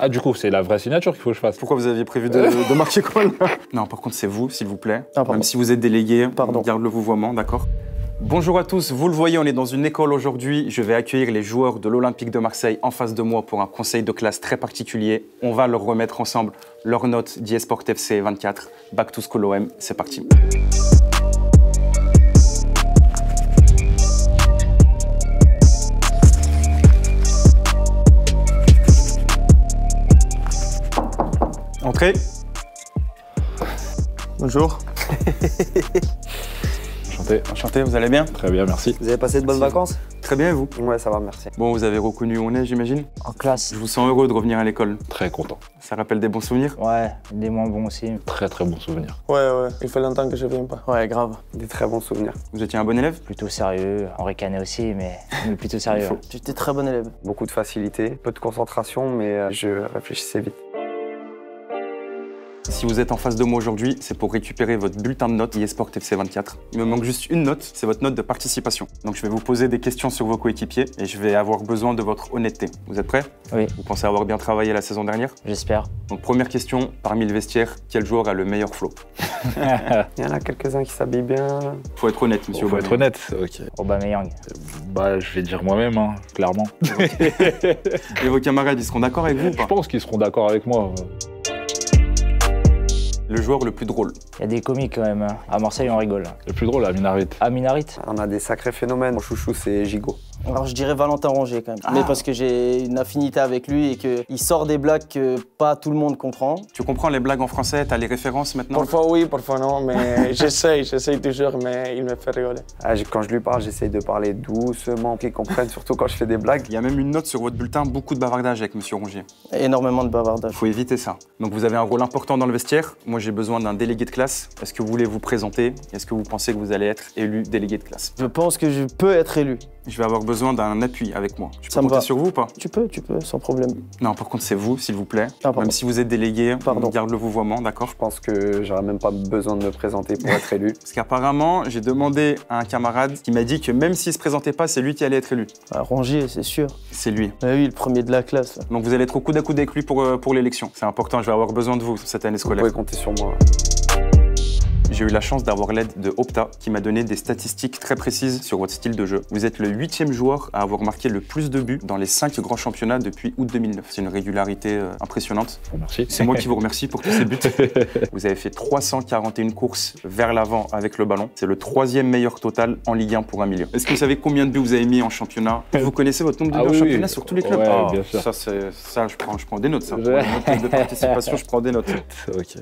Ah, du coup, c'est la vraie signature qu'il faut que je fasse. Pourquoi vous aviez prévu de marquer quoi là? Non, par contre, c'est vous, s'il vous plaît. Même si vous êtes délégué, garde le vouvoiement, d'accord? Bonjour à tous, vous le voyez, on est dans une école aujourd'hui. Je vais accueillir les joueurs de l'Olympique de Marseille en face de moi pour un conseil de classe très particulier. On va leur remettre ensemble leurs notes d'eSport FC 24. Back to School OM, c'est parti. Entrez. Bonjour. Enchanté. Enchanté, vous allez bien? Très bien, merci. Vous avez passé de bonnes vacances? Très bien, et vous? Ouais, ça va, merci. Bon, vous avez reconnu où on est, j'imagine? En classe. Je vous sens heureux de revenir à l'école. Très content. Ça rappelle des bons souvenirs? Ouais, des moins bons aussi. Très très bons souvenirs. Ouais, il fait longtemps que je viens pas. Ouais, grave. Des très bons souvenirs. Vous étiez un bon élève? Plutôt sérieux, on ricanait aussi, mais plutôt sérieux. J'étais très bon élève. Beaucoup de facilité, peu de concentration, mais je réfléchissais vite. Si vous êtes en face de moi aujourd'hui, c'est pour récupérer votre bulletin de notes eSport FC 24. Il me manque juste une note, c'est votre note de participation. Donc je vais vous poser des questions sur vos coéquipiers et je vais avoir besoin de votre honnêteté. Vous êtes prêts? Oui. Vous pensez avoir bien travaillé la saison dernière? J'espère. Donc première question, parmi le vestiaire, quel joueur a le meilleur flop? Il y en a quelques-uns qui s'habillent bien. Faut être honnête, monsieur. Faut être honnête, ok. Aubameyang. Bah, je vais dire moi-même, hein, clairement. Et vos camarades, ils seront d'accord avec vous ou pas? Je pense qu'ils seront d'accord avec moi. Le joueur le plus drôle? Il y a des comiques quand même. À Marseille, on rigole. Le plus drôle, Amin Harit. Amin Harit. On a des sacrés phénomènes. Mon chouchou, c'est Gigot. Alors je dirais Valentin Rongier quand même. Mais parce que j'ai une affinité avec lui et qu'il sort des blagues que pas tout le monde comprend. Tu comprends les blagues en français? T'as les références maintenant? Parfois oui, parfois non, mais j'essaye toujours, mais il me fait rigoler. Quand je lui parle, j'essaye de parler doucement, qu'il comprenne, surtout quand je fais des blagues. Il y a même une note sur votre bulletin, beaucoup de bavardage avec monsieur Rongier. Énormément de bavardage. Il faut éviter ça. Donc vous avez un rôle important dans le vestiaire. Moi j'ai besoin d'un délégué de classe. Est-ce que vous voulez vous présenter? Est-ce que vous pensez que vous allez être élu délégué de classe? Je pense que je peux être élu. Je vais avoir besoin d'un appui avec moi. Je peux Ça me compter va. sur vous ou pas? Tu peux, sans problème. Non, par contre c'est vous, s'il vous plaît. Ah, pardon. Même si vous êtes délégué, Pardon. on garde le vouvoiement, d'accord? Je pense que j'aurais même pas besoin de me présenter pour être élu. Parce qu'apparemment, j'ai demandé à un camarade qui m'a dit que même s'il se présentait pas, c'est lui qui allait être élu. Ah, Rongier, c'est sûr. C'est lui. Ah oui, le premier de la classe. Donc vous allez être au coude à coude avec lui pour l'élection. C'est important, je vais avoir besoin de vous cette année Vous scolaire. pouvez compter sur moi. J'ai eu la chance d'avoir l'aide de Opta qui m'a donné des statistiques très précises sur votre style de jeu. Vous êtes le 8e joueur à avoir marqué le plus de buts dans les 5 grands championnats depuis août 2009. C'est une régularité impressionnante. Merci. C'est moi qui vous remercie pour tous ces buts. Vous avez fait 341 courses vers l'avant avec le ballon. C'est le 3e meilleur total en Ligue 1 pour un milieu. Est-ce que vous savez combien de buts vous avez mis en championnat? Vous connaissez votre nombre de buts en championnat sur tous les clubs? Ouais, bien sûr. Ça, je prends des notes. Ça. Pour la note de participation, je prends des notes. Ok.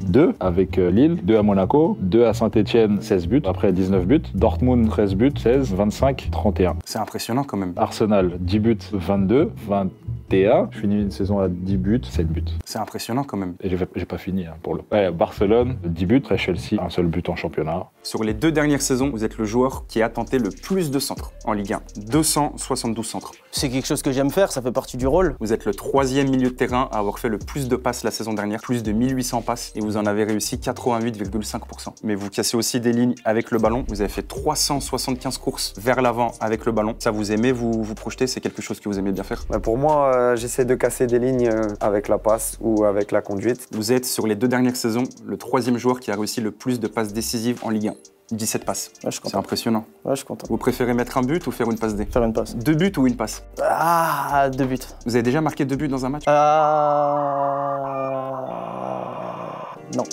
2 avec Lille, 2 à Monaco, 2 à Saint-Etienne, 16 buts, après 19 buts. Dortmund, 13 buts, 16, 25, 31. C'est impressionnant quand même. Arsenal, 10 buts, 22, 21. Je finis une saison à 10 buts, 7 buts. C'est impressionnant quand même. Et j'ai pas fini pour le. Ouais, Barcelone, 10 buts, après Chelsea, un seul but en championnat. Sur les 2 dernières saisons, vous êtes le joueur qui a tenté le plus de centres en Ligue 1. 272 centres. C'est quelque chose que j'aime faire, ça fait partie du rôle. Vous êtes le 3e milieu de terrain à avoir fait le plus de passes la saison dernière, plus de 1800 passes, et vous en avez réussi 88,5%. Mais vous cassez aussi des lignes avec le ballon. Vous avez fait 375 courses vers l'avant avec le ballon. Ça vous aimez, vous projetez? C'est quelque chose que vous aimez bien faire? Pour moi, j'essaie de casser des lignes avec la passe ou avec la conduite. Vous êtes, sur les 2 dernières saisons, le 3e joueur qui a réussi le plus de passes décisives en Ligue 1. 17 passes. Ouais, je suis C'est content. impressionnant. Ouais, je suis content. Vous préférez mettre un but ou faire une passe D? Faire une passe. 2 buts ou une passe? Ah, 2 buts. Vous avez déjà marqué 2 buts dans un match? Non.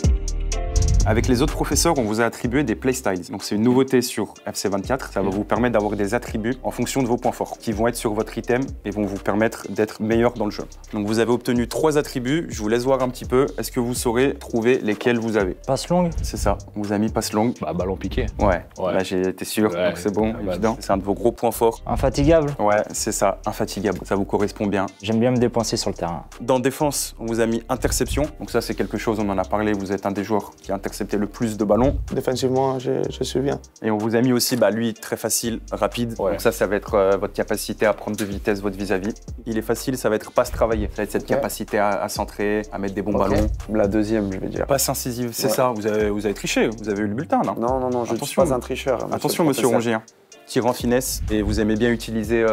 Avec les autres professeurs, on vous a attribué des playstyles. Donc c'est une nouveauté sur FC 24. Ça va vous permettre d'avoir des attributs en fonction de vos points forts, qui vont être sur votre item et vont vous permettre d'être meilleur dans le jeu. Donc vous avez obtenu 3 attributs. Je vous laisse voir un petit peu. Est-ce que vous saurez trouver lesquels vous avez? Passe longue. C'est ça. On vous a mis passe longue. Bah, ballon piqué. Ouais. Ouais. Là j'ai été sûr. Ouais, Donc c'est bon, bah, évident. C'est un de vos gros points forts. Infatigable. Ouais, c'est ça. Infatigable. Ça vous correspond bien. J'aime bien me dépenser sur le terrain. Dans défense, on vous a mis interception. Donc ça c'est quelque chose, on en a parlé. Vous êtes un des joueurs qui a intercepté le plus de ballon. Défensivement, je suis bien. Et on vous a mis aussi, lui, très facile, rapide. Ouais. Donc ça va être votre capacité à prendre de vitesse votre vis-à-vis. Il est facile, ça va être passe travailler. Ça va être cette capacité à centrer, à mettre des bons ballons. La 2e, je vais dire. Passe incisive, c'est Ouais. ça. Vous avez triché, vous avez eu le bulletin, non? Non, je ne suis Attention. pas un tricheur. Attention, le monsieur professeur. Rongier. tir en finesse et vous aimez bien utiliser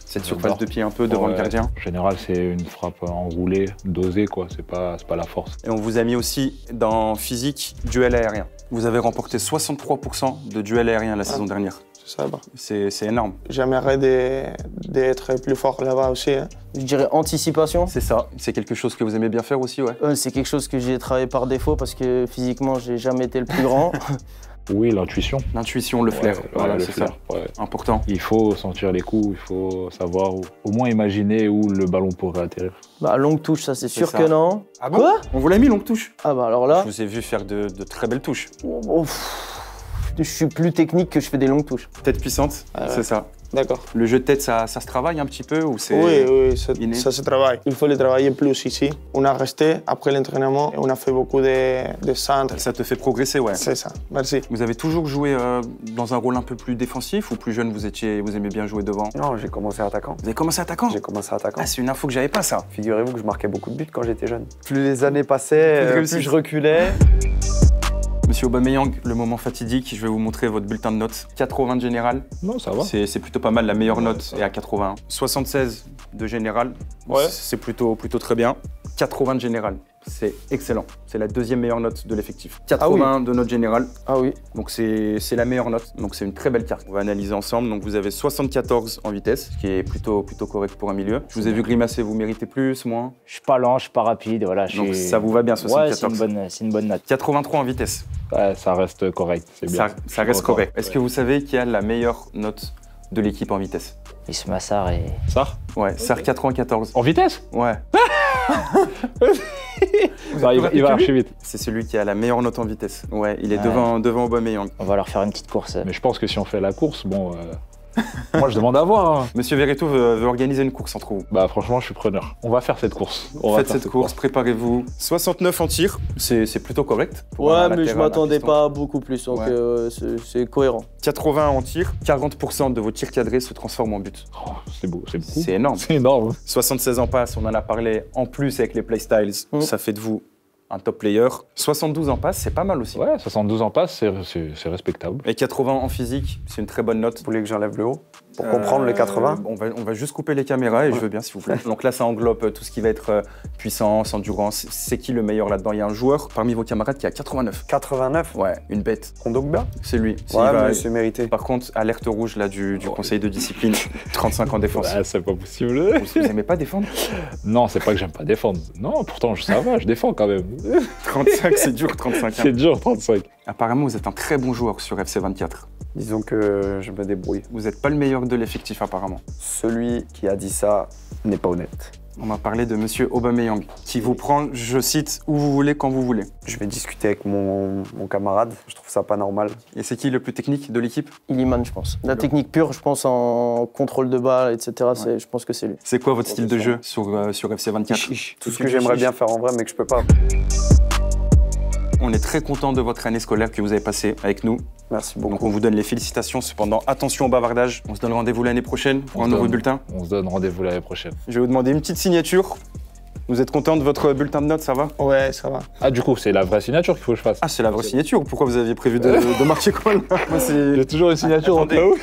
cette surface de pied un peu devant le gardien. En général, c'est une frappe enroulée, dosée, quoi. C'est pas la force. Et on vous a mis aussi dans physique, duel aérien. Vous avez remporté 63% de duel aérien la saison dernière. Ça va. C'est énorme. J'aimerais d'être plus fort là-bas aussi. Hein. Je dirais anticipation. C'est ça. C'est quelque chose que vous aimez bien faire aussi, ouais. C'est quelque chose que j'ai travaillé par défaut parce que physiquement, j'ai jamais été le plus grand. Oui, l'intuition. L'intuition, le flair. Voilà, le c'est ça. Ouais. Important. Il faut sentir les coups, il faut savoir au moins imaginer où le ballon pourrait atterrir. Bah, longue touche, ça c'est sûr ça. que non. Ah bon? Quoi? On vous l'a mis longue touche? Ah bah alors là. Je vous ai vu faire de très belles touches. Je suis plus technique que je fais des longues touches. Tête puissante, c'est ça. D'accord. Le jeu de tête, ça se travaille un petit peu ou c'est... Oui, ça se travaille. Il faut le travailler plus ici. On a resté après l'entraînement et on a fait beaucoup de centres. Ça te fait progresser, ouais. C'est ça, merci. Vous avez toujours joué dans un rôle un peu plus défensif ou plus jeune, vous aimez bien jouer devant? Non, j'ai commencé attaquant. Vous avez commencé attaquant? J'ai commencé attaquant. Ah, c'est une info que j'avais pas, ça. Figurez-vous que je marquais beaucoup de buts quand j'étais jeune. Plus les années passaient, plus je reculais. Monsieur Aubameyang, le moment fatidique, je vais vous montrer votre bulletin de notes. 80 de général. Non, ça va. C'est plutôt pas mal, la meilleure note est à 81. 76 de général, Ouais. c'est plutôt très bien. 80 de général, c'est excellent. C'est la deuxième meilleure note de l'effectif. 80 de note générale, Ah oui. donc c'est la meilleure note. Donc c'est une très belle carte. On va analyser ensemble. Donc vous avez 74 en vitesse, ce qui est plutôt correct pour un milieu. Je vous ai vu grimacer, vous méritez plus, moins? Je suis pas lent, je suis pas rapide, voilà. Donc ça vous va bien, 74. Ouais, c'est une bonne note. 83 en vitesse. Ouais, ça reste correct, c'est bien. Ça reste correct. Est-ce que vous savez qui a la meilleure note de l'équipe en vitesse? Isma Sarr et... Sarr? Ouais, Sarr 94. En vitesse? Ouais. Il va archi vite. C'est celui qui a la meilleure note en vitesse. Ouais, il est Ouais. devant Aubameyang. On va leur faire une petite course. Mais je pense que si on fait la course, bon... moi, je demande à voir. Hein. Monsieur Verretou veut organiser une course entre vous. Bah, franchement, je suis preneur. On va faire cette course. Faites cette course, préparez-vous. 69 en tir, c'est plutôt correct. pour un Ouais, mais je latéral, un m'attendais piston. pas à beaucoup plus, donc c'est cohérent. 80 en tir, 40% de vos tirs cadrés se transforment en but. Oh, c'est beau, c'est beaucoup. C'est énorme. C'est énorme. 76 en passe, on en a parlé. En plus, avec les playstyles, ça fait de vous un top player. 72 en passe, c'est pas mal aussi. Ouais, 72 en passe, c'est respectable. Et 80 en physique, c'est une très bonne note. Vous voulez que j'enlève le haut? Pour comprendre les 80? On va juste couper les caméras et je veux bien, s'il vous plaît. Donc là, ça englobe tout ce qui va être puissance, endurance. C'est qui le meilleur là-dedans? Il y a un joueur parmi vos camarades qui a 89. 89? Ouais, une bête. Kondogbia? C'est lui. Ouais, mais c'est mérité. Par contre, alerte rouge là du conseil de discipline. 35 en défense. Ah, c'est pas possible. Vous aimez pas défendre? Non, c'est pas que j'aime pas défendre. Non, pourtant, ça va, je défends quand même. 35, c'est dur, 35. Hein. C'est dur, 35. Apparemment, vous êtes un très bon joueur sur FC 24. Disons que je me débrouille. Vous n'êtes pas le meilleur de l'effectif, apparemment. Celui qui a dit ça n'est pas honnête. On m'a parlé de monsieur Aubameyang, qui vous prend, je cite, où vous voulez, quand vous voulez. Je vais discuter avec mon camarade. Je trouve ça pas normal. Et c'est qui le plus technique de l'équipe? Illiman, je pense. La technique pure, je pense, en contrôle de balle, etc., je pense que c'est lui. C'est quoi votre style de jeu sur FC 24? Tout ce que j'aimerais bien faire en vrai, mais que je peux pas. On est très content de votre année scolaire que vous avez passée avec nous. Merci Donc beaucoup. on vous donne les félicitations. Cependant, attention au bavardage. On se donne rendez-vous l'année prochaine pour un nouveau bulletin. On se donne rendez-vous l'année prochaine. Je vais vous demander une petite signature. Vous êtes content de votre bulletin de notes, ça va? Ouais, ça va. Ah, du coup, c'est la vraie signature qu'il faut que je fasse. Ah, c'est la vraie signature. Pourquoi vous aviez prévu de marquer quoi là? Moi, c'est... J'ai toujours une signature en Attendez, cas où.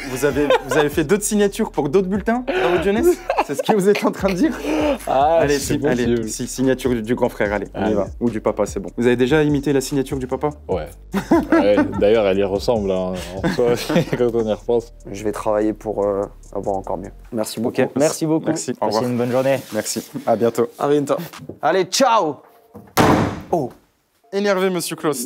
vous avez fait d'autres signatures pour d'autres bulletins dans votre jeunesse? C'est ce que vous êtes en train de dire? Ah, Allez, c'est possible. signature du grand frère, allez, on y Allez. va. Ou du papa, c'est bon. Vous avez déjà imité la signature du papa? Ouais. Ouais, d'ailleurs, elle y ressemble, hein, en soi, quand on y repense. Je vais travailler pour avoir encore mieux. Merci beaucoup. Ok. Merci beaucoup. Merci, au Passez revoir. une bonne journée. Merci, à bientôt. À bientôt. Allez, ciao! Oh, énervé, monsieur Klaus.